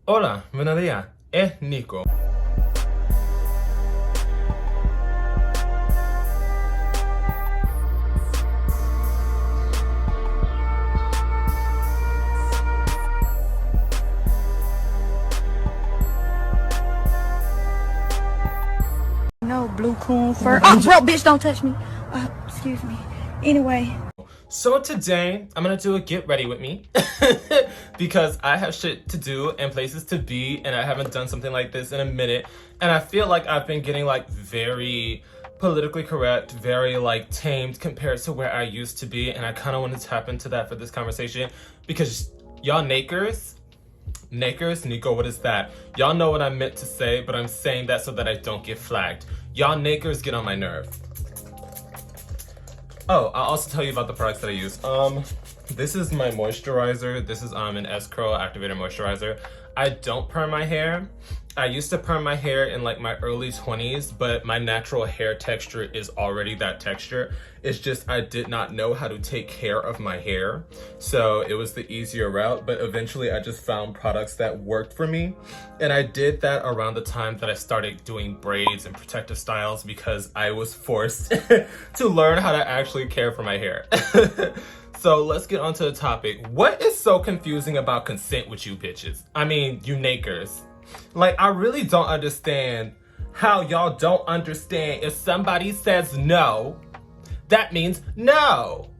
Hola, buenos días. Es Nico. No, blue coon fur. Oh, bro, bitch, don't touch me. Excuse me. Anyway. So today, I'm gonna do a get ready with me because I have shit to do and places to be, and I haven't done something like this in a minute. And I feel like I've been getting like very politically correct, very like tamed compared to where I used to be. And I kind of want to tap into that for this conversation because y'all Nakers, Nico, what is that? Y'all know what I meant to say, but I'm saying that so that I don't get flagged. Y'all Nakers get on my nerve. Oh, I'll also tell you about the products that I use. This is my moisturizer. This is an S-Curl Activator Moisturizer. I don't perm my hair. I used to perm my hair in like my early 20s, but my natural hair texture is already that texture. It's just I did not know how to take care of my hair. So it was the easier route, but eventually I just found products that worked for me. And I did that around the time that I started doing braids and protective styles because I was forced to learn how to actually care for my hair. So let's get on to the topic. What is so confusing about consent with you bitches? I mean, you Nakers. Like, I really don't understand how y'all don't understand if somebody says no, that means no.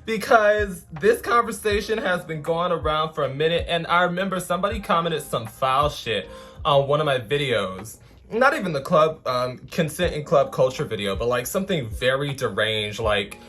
Because this conversation has been going around for a minute, and I remember somebody commented some foul shit on one of my videos. Not even the club, consent and club culture video, but like something very deranged, like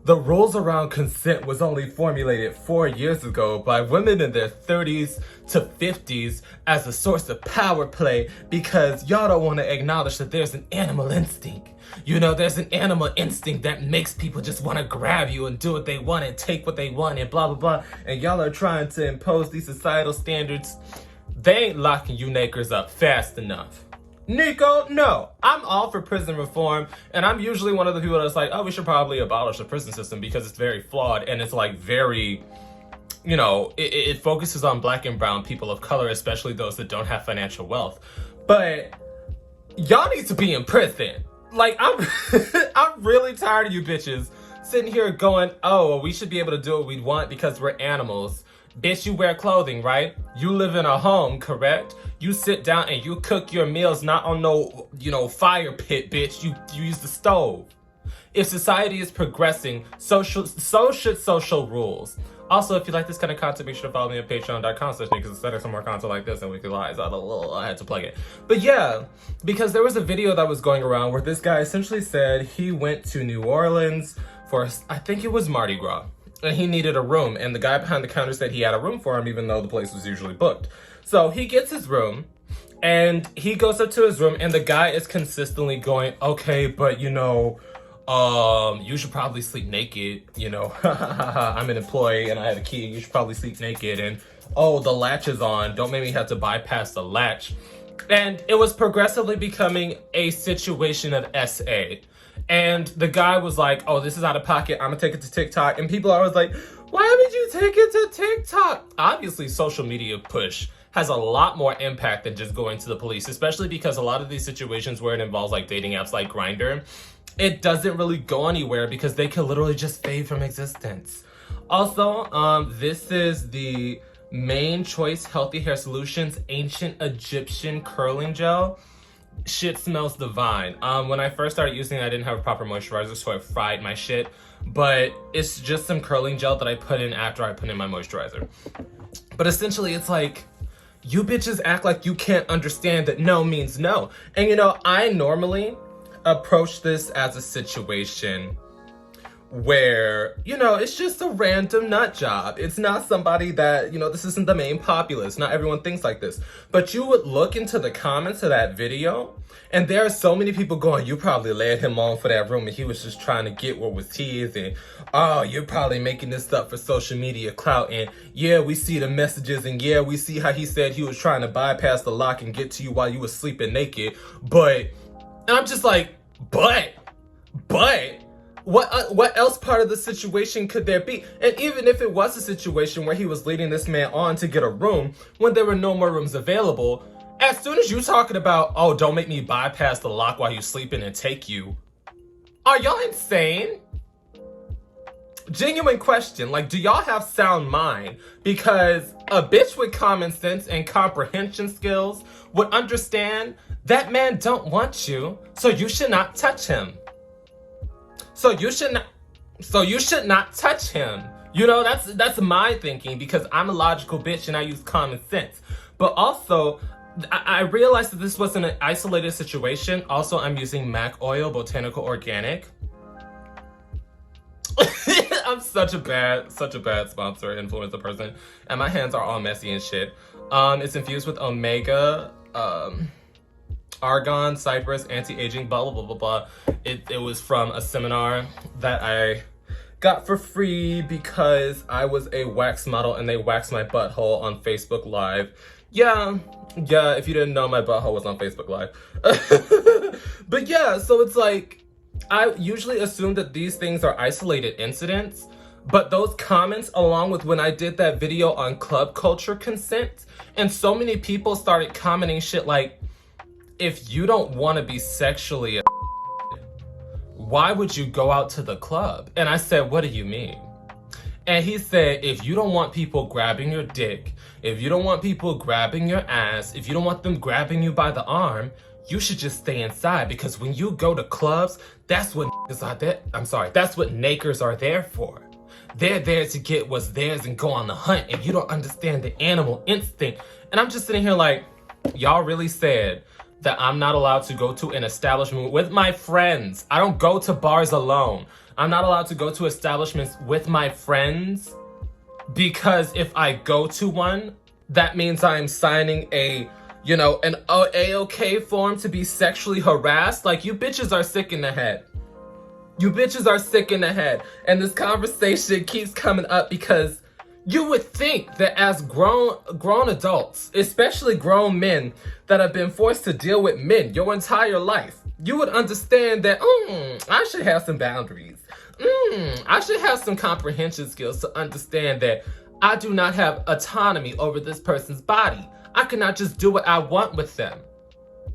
the rules around consent was only formulated 4 years ago by women in their 30s to 50s as a source of power play because y'all don't want to acknowledge that there's an animal instinct. You know, there's an animal instinct that makes people just want to grab you and do what they want and take what they want and blah, blah, blah. And y'all are trying to impose these societal standards. They ain't locking you Nakers up fast enough. Nico, no. I'm all for prison reform, and I'm usually one of the people that's like, oh, we should probably abolish the prison system because it's very flawed, and it's like very, you know, it focuses on black and brown people of color, especially those that don't have financial wealth. But y'all need to be in prison. Like, I'm really tired of you bitches sitting here going, oh, well, we should be able to do what we want because we're animals. Bitch, you wear clothing, right? You live in a home, correct? You sit down and you cook your meals not on no, you know, fire pit, bitch. You use the stove. If society is progressing, so should social rules. Also, if you like this kind of content, make sure to follow me on patreon.com/Nicosaesthetics for more content like this and weekly lives. I had to plug it. But yeah, because there was a video that was going around where this guy essentially said he went to New Orleans for, I think it was Mardi Gras. And he needed a room, and the guy behind the counter said he had a room for him even though the place was usually booked. So he gets his room, and he goes up to his room, and the guy is consistently going, okay, but you know, you should probably sleep naked, you know, I'm an employee and I have a key, you should probably sleep naked, and oh, the latch is on, don't make me have to bypass the latch. And it was progressively becoming a situation of SA. And the guy was like, oh, this is out of pocket. I'm gonna take it to TikTok. And people are always like, why would you take it to TikTok? Obviously, social media push has a lot more impact than just going to the police, especially because a lot of these situations where it involves like dating apps like Grindr, it doesn't really go anywhere because they can literally just fade from existence. Also, this is the Main Choice Healthy Hair Solutions Ancient Egyptian Curling Gel. Shit smells divine. When I first started using it, I didn't have a proper moisturizer, so I fried my shit. But it's just some curling gel that I put in after I put in my moisturizer. But essentially, it's like, you bitches act like you can't understand that no means no. And you know, I normally approach this as a situation where, you know, it's just a random nut job. It's not somebody that, you know, this isn't the main populace. Not everyone thinks like this. But you would look into the comments of that video, and there are so many people going, you probably led him on for that room and he was just trying to get what was his, and oh, you're probably making this up for social media clout, and yeah, we see the messages, and yeah, we see how he said he was trying to bypass the lock and get to you while you were sleeping naked, but, and I'm just like, but, What else part of the situation could there be? And even if it was a situation where he was leading this man on to get a room when there were no more rooms available, as soon as you talking about, oh, don't make me bypass the lock while you sleeping and take you, are y'all insane? Genuine question, like, do y'all have sound mind? Because a bitch with common sense and comprehension skills would understand that man don't want you, so you should not touch him. So you should not touch him. You know, that's my thinking, because I'm a logical bitch and I use common sense. But also, I realized that this wasn't an isolated situation. Also, I'm using Mac Oil Botanical Organic. I'm such a bad sponsor influencer person, and my hands are all messy and shit. It's infused with omega, argan, cypress, anti-aging, blah blah blah blah blah. It was from a seminar that I got for free because I was a wax model and they waxed my butthole on Facebook Live. Yeah, if you didn't know, my butthole was on Facebook Live. But yeah, so it's like, I usually assume that these things are isolated incidents, but those comments, along with when I did that video on club culture consent, and so many people started commenting shit like, if you don't want to be sexually why would you go out to the club? And I said, what do you mean? And he said, if you don't want people grabbing your dick, if you don't want people grabbing your ass, if you don't want them grabbing you by the arm, you should just stay inside, because when you go to clubs, that's what that's what nakers are there for. They're there to get what's theirs and go on the hunt, and you don't understand the animal instinct. And I'm just sitting here like, y'all really said that I'm not allowed to go to an establishment with my friends. I don't go to bars alone. I'm not allowed to go to establishments with my friends, because if I go to one, that means I'm signing an AOK form to be sexually harassed. Like, you bitches are sick in the head. You bitches are sick in the head. And this conversation keeps coming up because you would think that as grown adults, especially grown men that have been forced to deal with men your entire life, you would understand that, I should have some boundaries. I should have some comprehension skills to understand that I do not have autonomy over this person's body. I cannot just do what I want with them.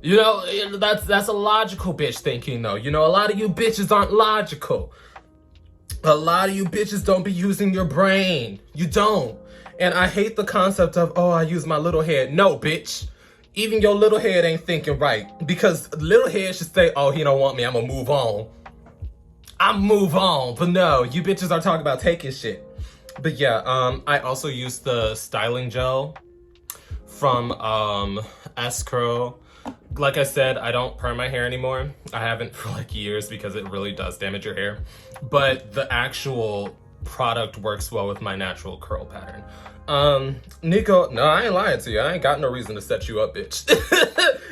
You know, that's a logical bitch thinking though. You know, a lot of you bitches aren't logical. A lot of you bitches don't be using your brain. You don't. And I hate the concept of, oh, I use my little head. No, bitch. Even your little head ain't thinking right. Because little head should say, oh, he don't want me, I'm gonna move on. But no, you bitches are talking about taking shit. But yeah, I also use the styling gel from S-Curl. Like I said, I don't perm my hair anymore. I haven't for like years because it really does damage your hair. But the actual product works well with my natural curl pattern. Nico, no, I ain't lying to you. I ain't got no reason to set you up, bitch.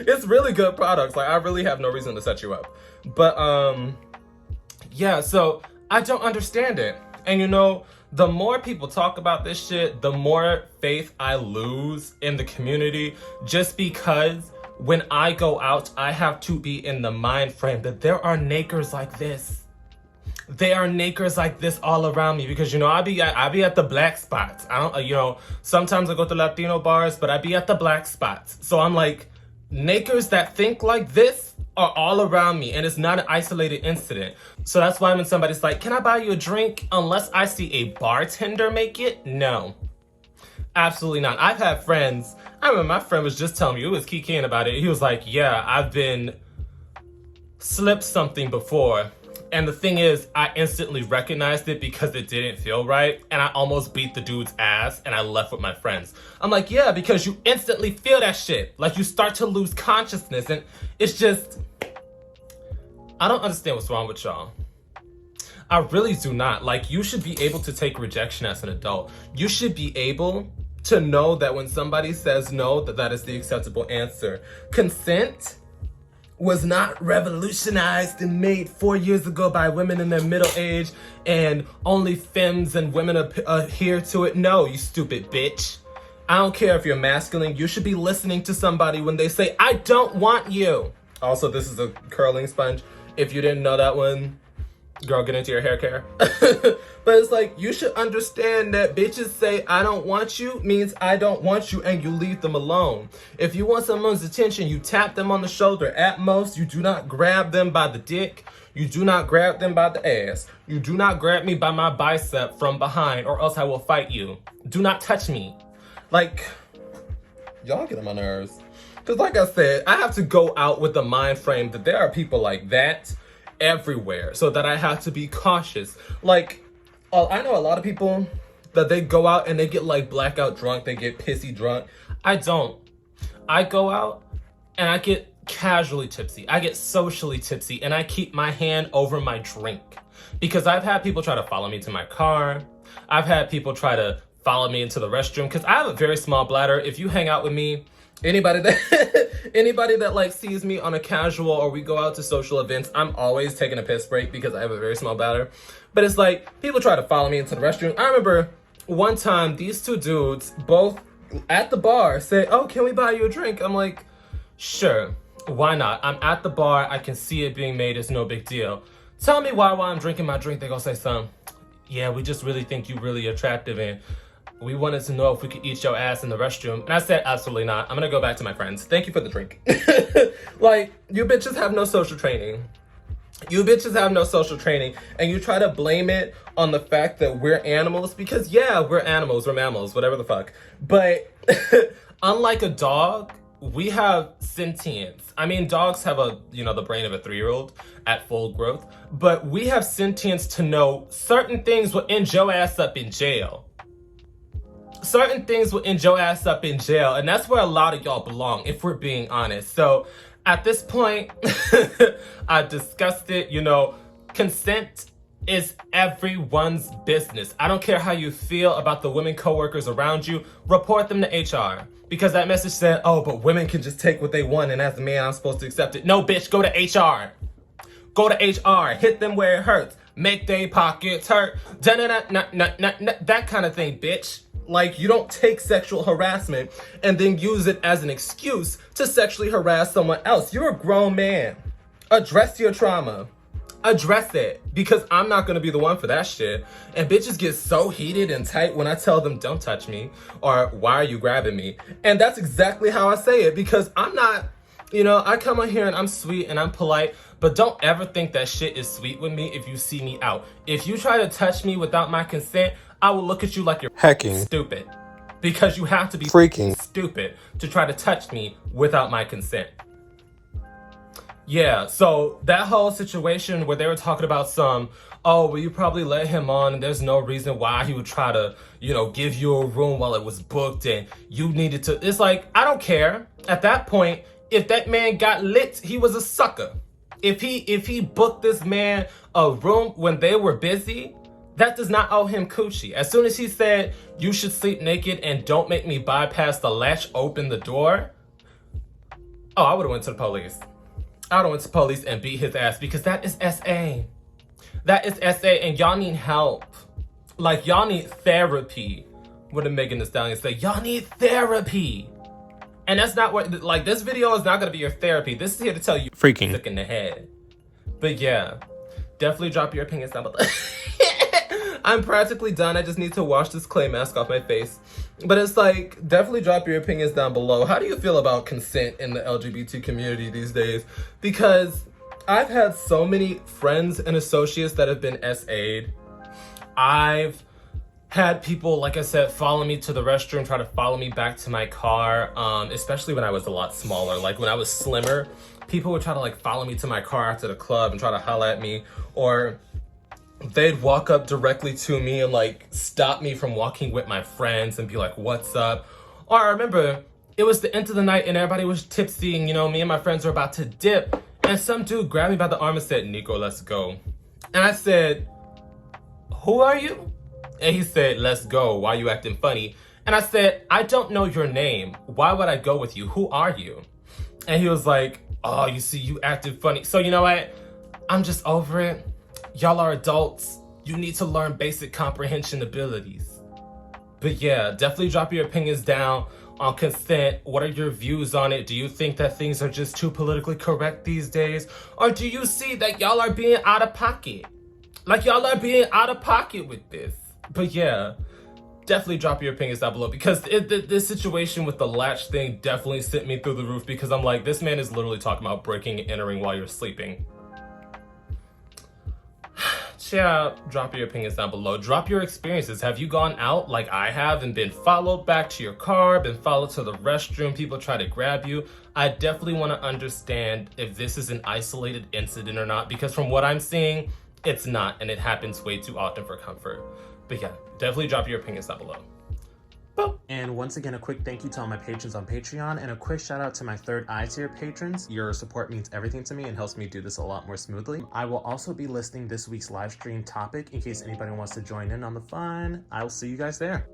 It's really good products. Like, I really have no reason to set you up. But, yeah, so I don't understand it. And you know, the more people talk about this shit, the more faith I lose in the community, just because when I go out, I have to be in the mind frame that there are nakers like this. There are nakers like this all around me, because, you know, I be at the black spots. I don't, you know, sometimes I go to Latino bars, but I be at the black spots. So I'm like, nakers that think like this are all around me, and it's not an isolated incident. So that's why when somebody's like, can I buy you a drink? Unless I see a bartender make it, no. Absolutely not. I've had friends, I remember my friend was just telling me, he was kikiing about it. He was like, yeah, I've been slipped something before. And the thing is, I instantly recognized it because it didn't feel right. And I almost beat the dude's ass and I left with my friends. I'm like, yeah, because you instantly feel that shit. Like, you start to lose consciousness, and it's just, I don't understand what's wrong with y'all. I really do not. Like, you should be able to take rejection as an adult. You should be able to know that when somebody says no, that is the acceptable answer. Consent was not revolutionized and made 4 years ago by women in their middle age, and only femmes and women adhere to it. No, you stupid bitch. I don't care if you're masculine. You should be listening to somebody when they say, I don't want you. Also, this is a curling sponge. If you didn't know that one, Girl, get into your hair care. But it's like, you should understand that bitches say I don't want you means I don't want you, and you leave them alone. If you want someone's attention, you tap them on the shoulder. At most, you do not grab them by the dick. You do not grab them by the ass. You do not grab me by my bicep from behind, or else I will fight you. Do not touch me. Like, y'all get on my nerves. Because like I said, I have to go out with the mind frame that there are people like that everywhere, so that I have to be cautious. Like, I know a lot of people that they go out and they get like blackout drunk, they get pissy drunk. I don't. I go out and I get casually tipsy. I get socially tipsy, and I keep my hand over my drink. Because I've had people try to follow me to my car. I've had people try to follow me into the restroom, because I have a very small bladder. If you hang out with me, anybody that like sees me on a casual, or we go out to social events, I'm always taking a piss break because I have a very small bladder. But it's like, people try to follow me into the restroom. I remember one time these two dudes, both at the bar, say, "Oh, can we buy you a drink?" I'm like, sure, why not? I'm at the bar, I can see it being made, it's no big deal. Tell me why while I'm drinking my drink, they gonna say something, "Yeah, we just really think you really attractive, and we wanted to know if we could eat your ass in the restroom." And I said, absolutely not. I'm gonna go back to my friends. Thank you for the drink. Like, you bitches have no social training. You bitches have no social training, and you try to blame it on the fact that we're animals, because yeah, we're animals, we're mammals, whatever the fuck. But unlike a dog, we have sentience. I mean, dogs have the brain of a 3-year-old at full growth, but we have sentience to know certain things will end your ass up in jail. Certain things will end your ass up in jail, and that's where a lot of y'all belong, if we're being honest. So at this point, I discussed it, consent is everyone's business. I don't care how you feel about the women coworkers around you, report them to HR. Because that message said, "Oh, but women can just take what they want, and as a man, I'm supposed to accept it." No, bitch, go to HR. Go to HR, hit them where it hurts. Make their pockets hurt. That kind of thing, bitch. Like, you don't take sexual harassment and then use it as an excuse to sexually harass someone else. You're a grown man. Address your trauma. Address it. Because I'm not going to be the one for that shit. And bitches get so heated and tight when I tell them, "Don't touch me," or "Why are you grabbing me?" And that's exactly how I say it, because I'm not, I come on here and I'm sweet and I'm polite, but don't ever think that shit is sweet with me if you see me out. If you try to touch me without my consent, I will look at you like you're hacking stupid. Because you have to be freaking stupid to try to touch me without my consent. Yeah, so that whole situation where they were talking about "Oh, well, you probably let him on, and there's no reason why he would try to, give you a room while it was booked, and you needed to." It's like, I don't care. At that point, if that man got lit, he was a sucker. If he booked this man a room when they were busy, that does not owe him coochie. As soon as he said, "You should sleep naked and don't make me bypass the latch, open the door," oh, I would have went to the police. I would have went to the police and beat his ass, because that is SA. That is SA, and y'all need help. Like, y'all need therapy. What did Megan Thee Stallion say? Y'all need therapy. And that's not what, like, this video is not going to be your therapy. This is here to tell you freaking sick in the head. But yeah, definitely drop your opinions down below. I'm practically done. I just need to wash this clay mask off my face. But it's like, definitely drop your opinions down below. How do you feel about consent in the LGBT community these days? Because I've had so many friends and associates that have been SA'd. I've had people, like I said, follow me to the restroom, try to follow me back to my car, especially when I was a lot smaller. Like, when I was slimmer, people would try to like follow me to my car after the club and try to holler at me, or they'd walk up directly to me and like stop me from walking with my friends and be like, "What's up?" Or I remember it was the end of the night and everybody was tipsy, and me and my friends were about to dip, and some dude grabbed me by the arm and said, "Nico, let's go." And I said, "Who are you?" And he said, "Let's go. Why are you acting funny?" And I said, "I don't know your name. Why would I go with you? Who are you?" And he was like, "Oh, you see, you acted funny." So you know what? I'm just over it. Y'all are adults. You need to learn basic comprehension abilities. But yeah, definitely drop your opinions down on consent. What are your views on it? Do you think that things are just too politically correct these days? Or do you see that y'all are being out of pocket? Like, y'all are being out of pocket with this. But yeah, definitely drop your opinions down below, because this situation with the latch thing definitely sent me through the roof, because I'm like, this man is literally talking about breaking and entering while you're sleeping. Yeah, drop your opinions down below. Drop your experiences. Have you gone out like I have and been followed back to your car, been followed to the restroom, people try to grab you? I definitely want to understand if this is an isolated incident or not, because from what I'm seeing, it's not, and it happens way too often for comfort. But yeah, definitely drop your opinions down below. Boom. And once again, a quick thank you to all my patrons on Patreon, and a quick shout out to my third eye tier patrons. Your support means everything to me and helps me do this a lot more smoothly. I will also be listing this week's live stream topic in case anybody wants to join in on the fun. I will see you guys there.